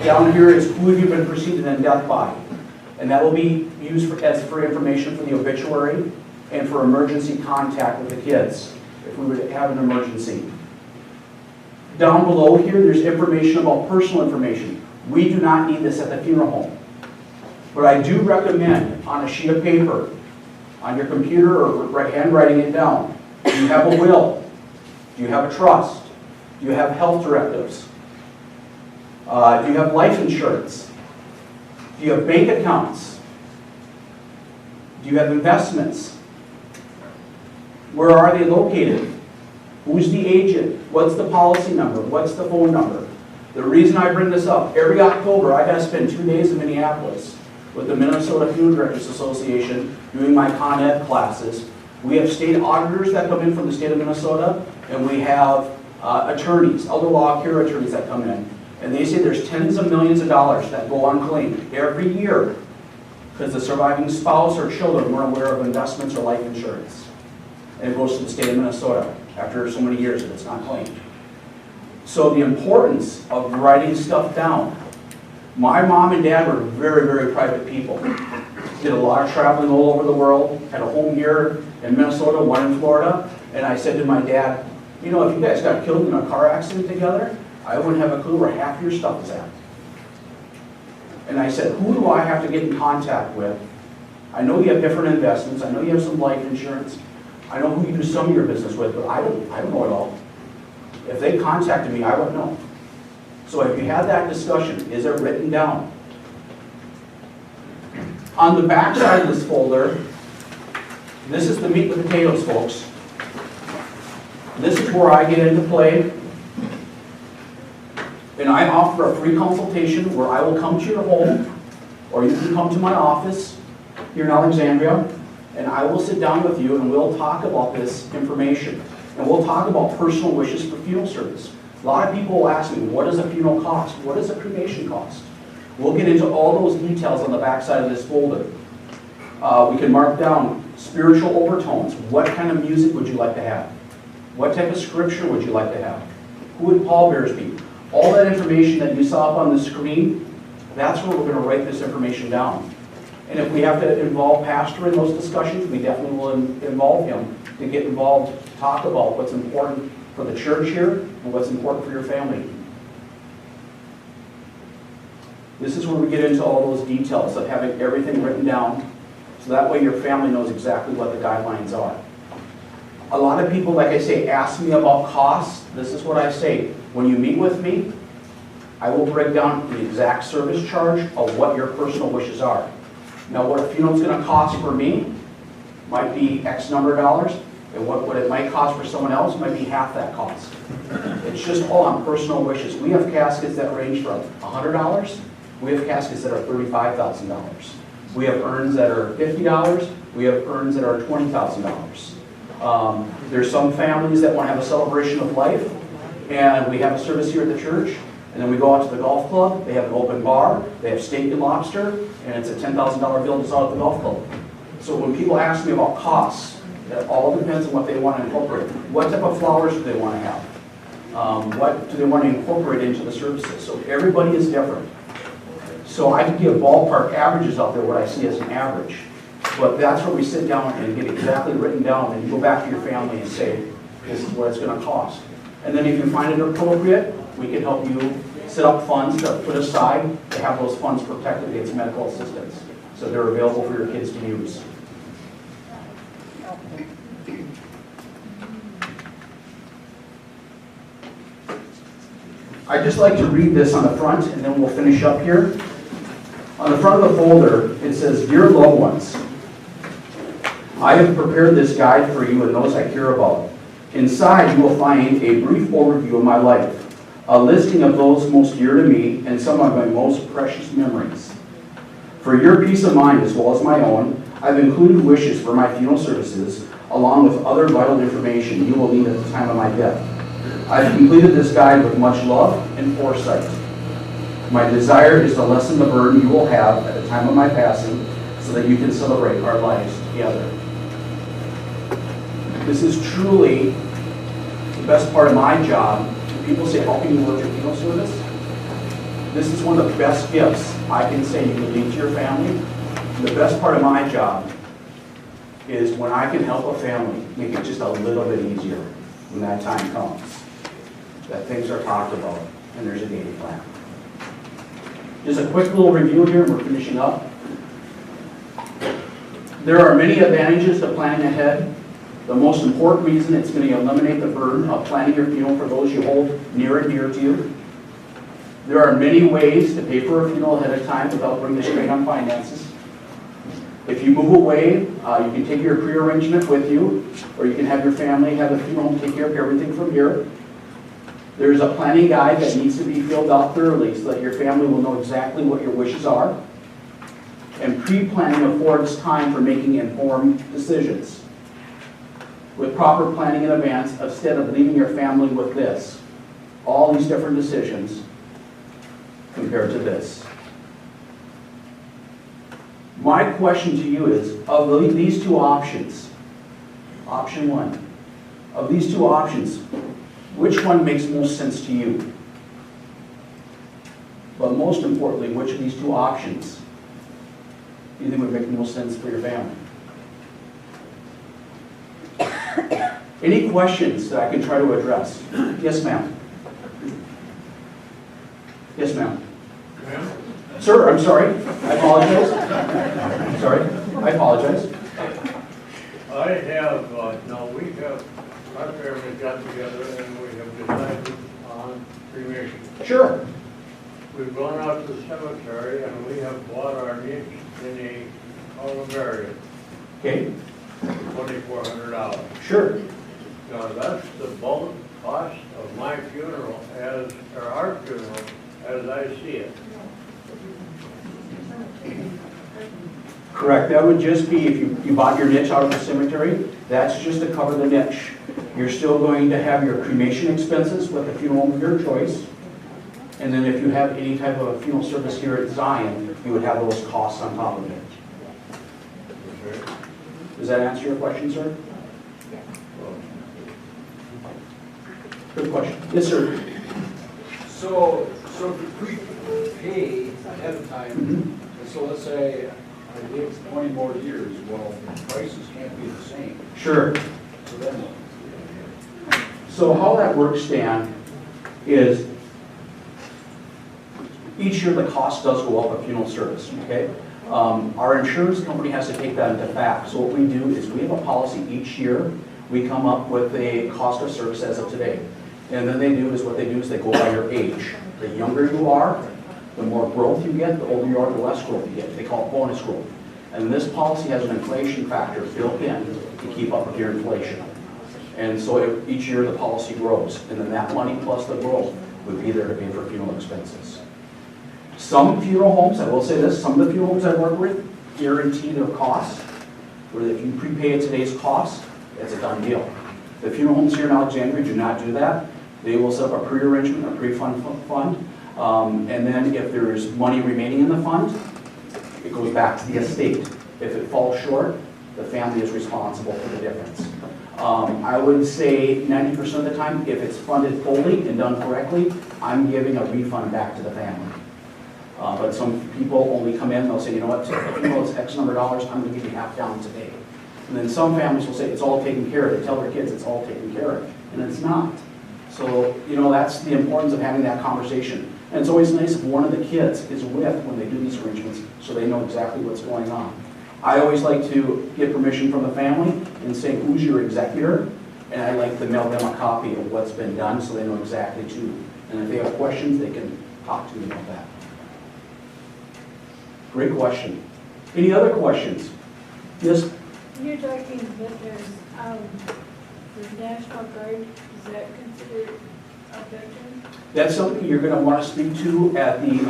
Down here is who have you been preceded in death by. And that will be used as for information for the obituary and for emergency contact with the kids, if we would have an emergency. Down below here, there's information about personal information. We do not need this at the funeral home. But I do recommend on a sheet of paper, on your computer or handwriting it down, do you have a will? Do you have a trust? Do you have health directives? Do you have life insurance? Do you have bank accounts? Do you have investments? Where are they located? Who's the agent? What's the policy number? What's the phone number? The reason I bring this up, every October I got to spend 2 days in Minneapolis with the Minnesota Funeral Directors Association doing my Con Ed classes. We have state auditors that come in from the state of Minnesota, and we have attorneys, elder law care attorneys that come in. And they say there's tens of millions of dollars that go unclaimed every year because the surviving spouse or children weren't aware of investments or life insurance. And it goes to the state of Minnesota after so many years that it's not claimed. So the importance of writing stuff down. My mom and dad were very, very private people. Did a lot of traveling all over the world, had a home here in Minnesota, one in Florida, and I said to my dad, you know, if you guys got killed in a car accident together, I wouldn't have a clue where half your stuff is at. And I said, who do I have to get in contact with? I know you have different investments, I know you have some life insurance, I know who you do some of your business with, but I don't know it all. If they contacted me, I wouldn't know. So if you had that discussion, is it written down? On the back side of this folder, this is the meat and potatoes, folks. This is where I get into play. And I offer a free consultation where I will come to your home, or you can come to my office here in Alexandria, and I will sit down with you and we'll talk about this information. And we'll talk about personal wishes for funeral service. A lot of people will ask me, what does a funeral cost? What does a cremation cost? We'll get into all those details on the back side of this folder. We can mark down spiritual overtones. What kind of music would you like to have? What type of scripture would you like to have? Who would pallbearers be? All that information that you saw up on the screen, that's where we're going to write this information down. And if we have to involve pastor in those discussions, we definitely will involve him to get involved, to talk about what's important for the church here and what's important for your family. This is where we get into all those details of having everything written down, so that way your family knows exactly what the guidelines are. A lot of people, like I say, ask me about costs. This is what I say. When you meet with me, I will break down the exact service charge of what your personal wishes are. Now, what a funeral is going to cost for me might be X number of dollars, and what it might cost for someone else might be half that cost. It's just all on personal wishes. We have caskets that range from $100. We have caskets that are $35,000. We have urns that are $50. We have urns that are $20,000. There's some families that want to have a celebration of life, and we have a service here at the church, and then we go out to the golf club. They have an open bar. They have steak and lobster, and it's a $10,000 bill just out at the golf club. So when people ask me about costs, it all depends on what they want to incorporate. What type of flowers do they want to have? What do they want to incorporate into the services? So everybody is different. So I can give ballpark averages out there, what I see as an average. But that's where we sit down and get exactly written down, and you go back to your family and say, this is what it's going to cost. And then if you find it appropriate, we can help you set up funds to put aside to have those funds protected against medical assistance, so they're available for your kids to use. I'd just like to read this on the front, and then we'll finish up here. On the front of the folder, it says, "Dear loved ones, I have prepared this guide for you and those I care about. Inside, you will find a brief overview of my life, a listing of those most dear to me, and some of my most precious memories. For your peace of mind as well as my own, I've included wishes for my funeral services, along with other vital information you will need at the time of my death. I've completed this guide with much love and foresight. My desire is to lessen the burden you will have at the time of my passing, so that you can celebrate our lives together." This is truly the best part of my job. People say, how can you work your funeral service? This is one of the best gifts I can say you can leave to your family. The best part of my job is when I can help a family make it just a little bit easier when that time comes, that things are talked about and there's a game plan. Just a quick little review here, and we're finishing up. There are many advantages to planning ahead. The most important reason, it's going to eliminate the burden of planning your funeral for those you hold near and dear to you. There are many ways to pay for a funeral ahead of time without bringing a strain on finances. If you move away, you can take your pre-arrangement with you, or you can have your family have the funeral and take care of everything from here. There's a planning guide that needs to be filled out thoroughly so that your family will know exactly what your wishes are. And pre-planning affords time for making informed decisions. With proper planning in advance, instead of leaving your family with this, all these different decisions compared to this. My question to you is, of these two options, option one, of these two options, which one makes most sense to you? But most importantly, which of these two options do you think would make the most sense for your family? Any questions that I can try to address? Yes, ma'am. Yes, ma'am. Sir, I'm sorry. I apologize. I'm sorry. I apologize. I have, no, we have, our family got together and we have decided on cremation. Sure. We've gone out to the cemetery and we have bought our niche in a columbarium, Okay. $2,400. Sure. Now, that's the bulk cost of my funeral or our funeral, as I see it. Correct. That would just be if you bought your niche out of the cemetery, that's just to cover the niche. You're still going to have your cremation expenses with the funeral of your choice. And then if you have any type of a funeral service here at Zion, you would have those costs on top of it. Does that answer your question, sir? Good question. Yes, sir. So if we pay ahead of time, so let's say I live 20 more years, well, the prices can't be the same. Sure. So then what? So how that works, Dan, is each year the cost does go up of funeral service, okay? Our insurance company has to take that into fact. So what we do is we have a policy each year. We come up with a cost of service as of today. And then they do is what they do is they go by your age. The younger you are, the more growth you get, the older you are, the less growth you get. They call it bonus growth. And this policy has an inflation factor built in to keep up with your inflation. And so each year the policy grows. And then that money plus the growth would be there to pay for funeral expenses. Some funeral homes, I will say this, some of the funeral homes I work with guarantee their costs, where if you prepay at today's cost, it's a done deal. The funeral homes here in Alexandria do not do that. They will set up a pre-arrangement, a pre-fund fund, and then if there's money remaining in the fund, it goes back to the estate. If it falls short, the family is responsible for the difference. I would say 90% of the time, if it's funded fully and done correctly, I'm giving a refund back to the family. But some people only come in, they'll say, you know what, the funeral is X number of dollars, I'm going to give you half down today. And then some families will say, it's all taken care of. They tell their kids it's all taken care of, and it's not. So, you know, that's the importance of having that conversation. And it's always nice if one of the kids is with when they do these arrangements, so they know exactly what's going on. I always like to get permission from the family and say, who's your executor? And I like to mail them a copy of what's been done so they know exactly too. And if they have questions, they can talk to me about that. Great question. Any other questions? Yes? You're talking that there's, the National Guard, is that considered a veteran? That's something you're going to want to speak to at the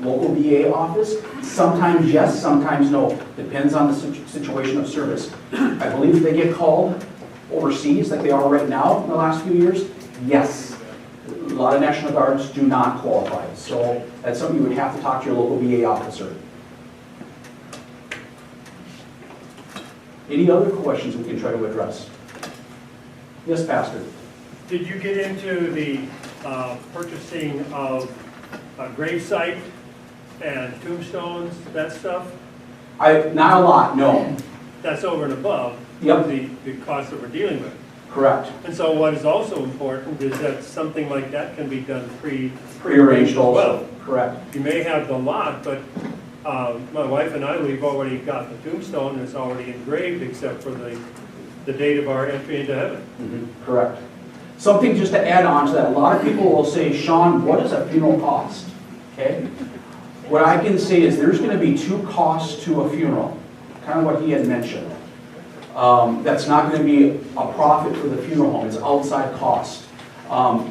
local VA office. Sometimes yes, sometimes no. Depends on the situation of service. I believe if they get called overseas, like they are right now in the last few years, yes. A lot of National Guards do not qualify. So that's something you would have to talk to your local VA officer. Any other questions we can try to address? Yes, Pastor. Did you get into the purchasing of a gravesite and tombstones, that stuff? Not a lot, no. That's over and above Yep. the cost that we're dealing with. Correct. And so what is also important is that something like that can be done Prearranged as also. well. Correct. You may have the lot, but my wife and I, we've already got the tombstone, and it's already engraved except for the date of our entry into heaven. Mm-hmm. Correct. Something just to add on to that, a lot of people will say, Sean, what does a funeral cost? Okay? What I can say is there's going to be two costs to a funeral, kind of what he had mentioned. That's not going to be a profit for the funeral home, it's outside cost.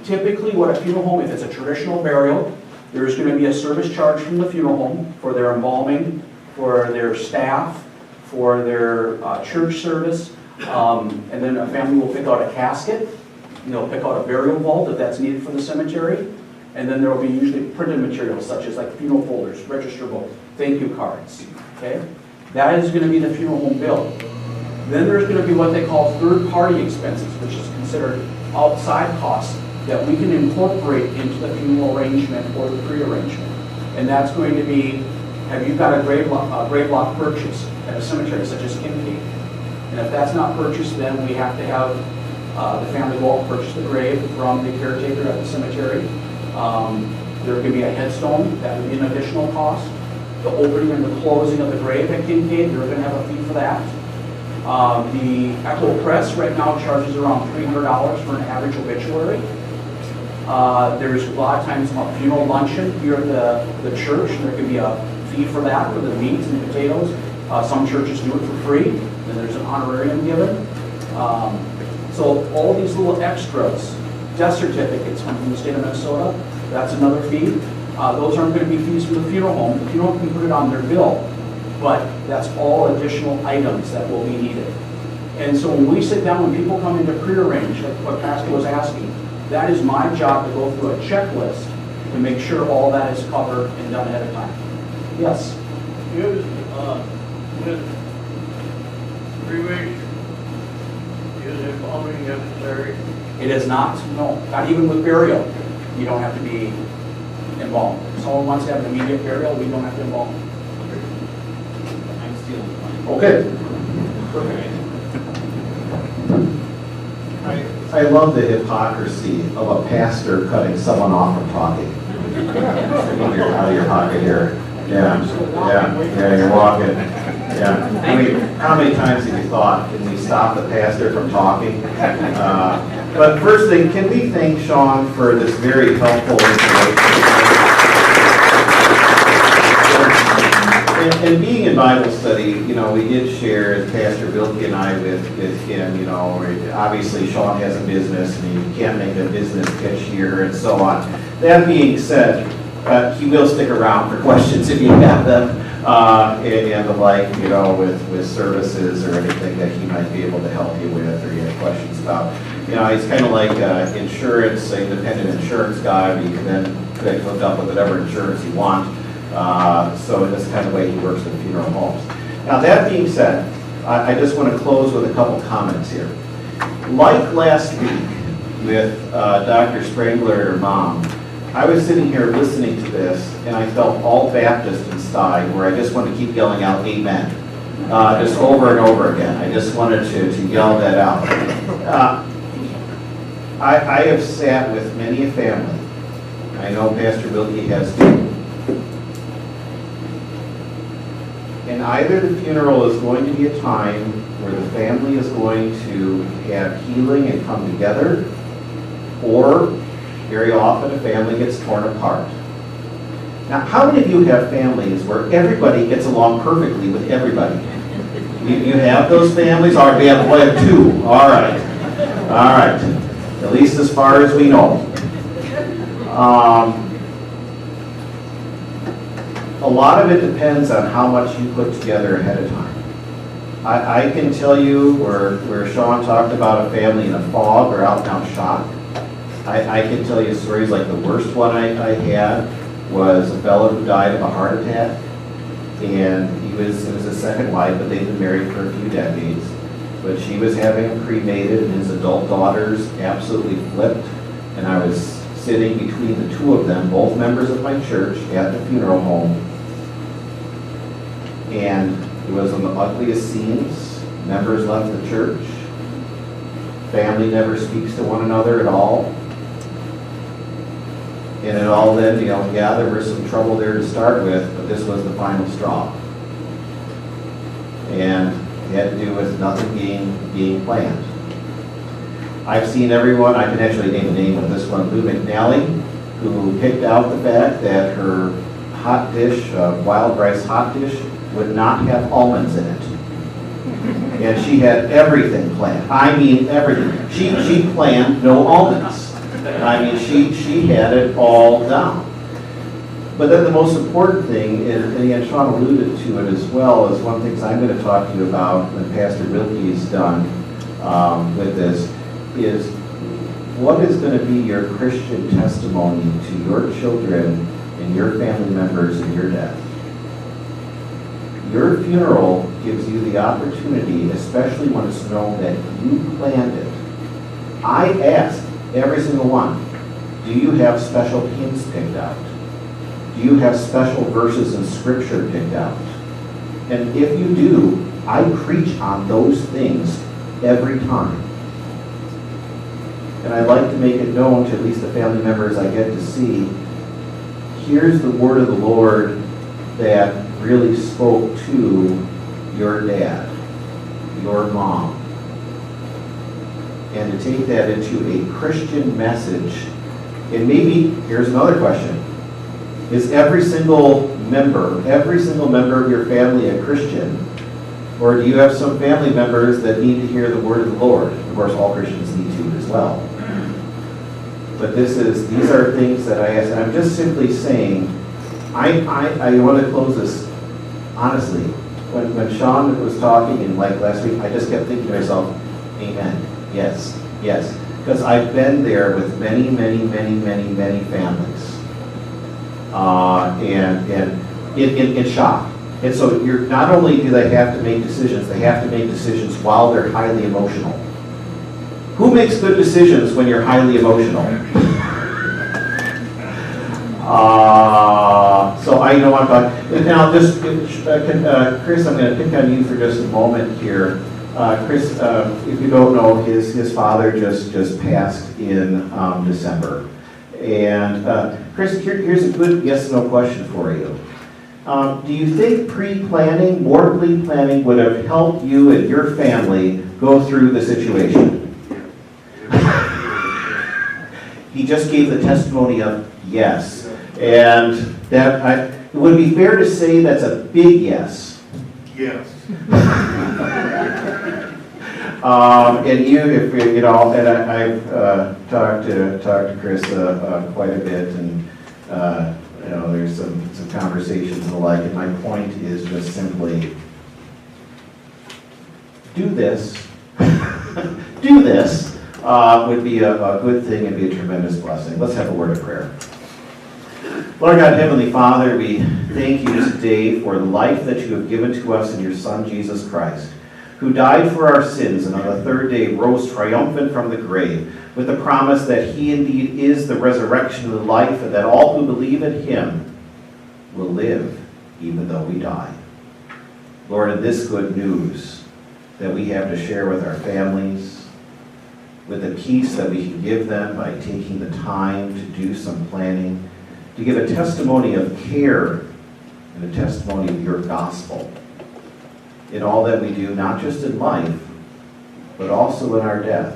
Typically what a funeral home, if it's a traditional burial, there's going to be a service charge from the funeral home for their embalming, for their staff, for their church service, and then a family will pick out a casket. They'll pick out a burial vault if that's needed for the cemetery, and then there will be usually printed materials such as like funeral folders, register book, thank you cards. Okay, that is going to be the funeral home bill. Then there's going to be what they call third-party expenses, which is considered outside costs that we can incorporate into the funeral arrangement or the pre-arrangement. And that's going to be, have you got a grave lot purchase at a cemetery such as Kincaid? And if that's not purchased, then we have to have the family go out and purchase the grave from the caretaker at the cemetery. There can be a headstone, that would be an additional cost. The opening and the closing of the grave at Kincaid, they're going to have a fee for that. The Echo Press right now charges around $300 for an average obituary. There's a lot of times a funeral luncheon here at the church. There can be a fee for that, for the meats and potatoes. Some churches do it for free, and there's an honorarium given. So all these little extras, death certificates come from the state of Minnesota, that's another fee. Those aren't going to be fees for the funeral home. The funeral home can put it on their bill, but that's all additional items that will be needed. And so when we sit down, when people come into pre-arrange, like what Pastor was asking, that is my job to go through a checklist to make sure all that is covered and done ahead of time. Yes? Is, with cremation, is embalming necessary? It is not, no, not even with burial. You don't have to be embalmed. If someone wants to have an immediate burial, we don't have to embalm. I'm stealing the money. Okay. Perfect. I love the hypocrisy of a pastor cutting someone off from talking. Out of your pocket here. Yeah, you're walking. Yeah. How many times have you thought, can we stop the pastor from talking? But first thing, can we thank Sean for this very helpful information? And being in Bible study, you know, we did share, Pastor Wilkie and I, with him, you know, obviously Sean has a business and he can't make a business pitch here and so on. That being said, he will stick around for questions if you have them, and the like, you know, with services or anything that he might be able to help you with or you have questions about. You know, he's kind of like insurance, independent insurance guy, but you can then hook up with whatever insurance you want. So in this kind of way he works with funeral homes. Now that being said, I just want to close with a couple comments here. Like last week with Dr. Sprangler and her mom, I was sitting here listening to this and I felt all Baptist inside where I just want to keep yelling out amen. Just over and over again. I just wanted to yell that out. I have sat with many a family. I know Pastor Wilkie has too. And either the funeral is going to be a time where the family is going to have healing and come together, or very often a family gets torn apart. Now, how many of you have families where everybody gets along perfectly with everybody? You have those families? All right, we have two. All right. All right. At least as far as we know. A lot of it depends on how much you put together ahead of time. I can tell you where Sean talked about a family in a fog or out now shock. I can tell you stories like the worst one I had was a fellow who died of a heart attack. And it was his second wife, but they'd been married for a few decades. But she was having him cremated and his adult daughters absolutely flipped. And I was sitting between the two of them, both members of my church, at the funeral home. And it was one of the ugliest scenes. Members left the church. Family never speaks to one another at all. And it all then, you know, yeah, there was some trouble there to start with, but this was the final straw. And it had to do with nothing being planned. I've seen everyone, I can actually name the name of this one, Lou McNally, who picked out the fact that her hot dish, wild rice hot dish, would not have almonds in it. And she had everything planned. I mean everything. She planned no almonds. I mean, she had it all down. But then the most important thing is, and Sean alluded to it as well, is one of the things I'm going to talk to you about when Pastor Wilkie is done with this, is what is going to be your Christian testimony to your children and your family members in your death. Your funeral gives you the opportunity, especially when it's known that you planned it. I asked every single one, do you have special hymns picked out? Do you have special verses in Scripture picked out? And if you do, I preach on those things every time. And I'd like to make it known to at least the family members I get to see, here's the word of the Lord that really spoke to your dad, your mom. And to take that into a Christian message. And maybe, here's another question. Is every single member of your family a Christian? Or do you have some family members that need to hear the word of the Lord? Of course, all Christians need to as well. But these are things that I ask, and I'm just simply saying, I want to close this honestly. When Sean was talking, and like last week, I just kept thinking to myself, amen, yes, yes. Because I've been there with many, many, many, many, many families. And in shock. And so not only do they have to make decisions, they have to make decisions while they're highly emotional. Who makes good decisions when you're highly emotional? So I know I'm talking. Now, just Chris, I'm going to pick on you for just a moment here. Chris, if you don't know, his father just passed in December. And Chris, here's a good yes/no question for you. Do you think pre-planning, more pre-planning, would have helped you and your family go through the situation? He just gave the testimony of yes. And it would be fair to say that's a big yes. Yes. And I've talked to Chris quite a bit, and there's some conversations and the like. And my point is just simply do this. Do this would be a good thing and be a tremendous blessing. Let's have a word of prayer. Lord God, Heavenly Father, we thank you today for the life that you have given to us in your Son, Jesus Christ, who died for our sins and on the third day rose triumphant from the grave, with the promise that he indeed is the resurrection and the life, and that all who believe in him will live even though we die. Lord, in this good news that we have to share with our families, with the peace that we can give them by taking the time to do some planning, to give a testimony of care and a testimony of your gospel in all that we do, not just in life, but also in our death.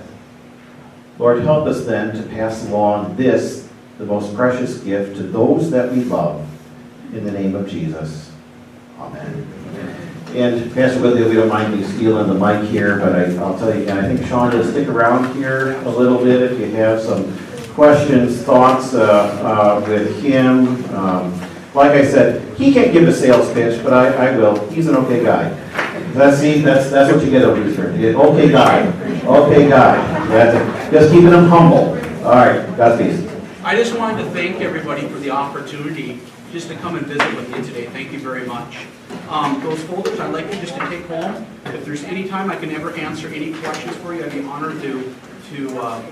Lord, help us then to pass along this, the most precious gift, to those that we love, in the name of Jesus. Amen. And Pastor Whitley, we don't mind you stealing the mic here, but I'll tell you again, I think Sean will stick around here a little bit if you have some questions, thoughts with him. Like I said, he can't give a sales pitch, but I will. He's an okay guy. That's what you get over here. Okay guy. Okay guy. That's it. Just keeping him humble. All right, Godspeed. I just wanted to thank everybody for the opportunity just to come and visit with you today. Thank you very much. Those folders I'd like you just to take home. If there's any time I can ever answer any questions for you, I'd be honored to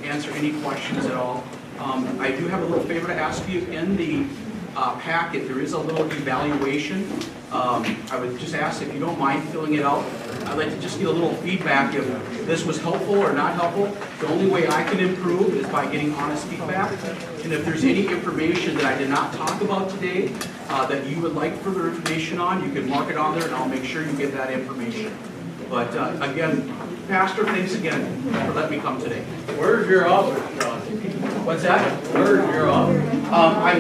answer any questions at all. I do have a little favor to ask you. In the packet, there is a little evaluation. I would just ask if you don't mind filling it out. I'd like to just get a little feedback if this was helpful or not helpful. The only way I can improve is by getting honest feedback. And if there's any information that I did not talk about today that you would like further information on, you can mark it on there and I'll make sure you get that information. But again, Pastor, thanks again for letting me come today. Where's your office, John? What's that? Where's your office? I'm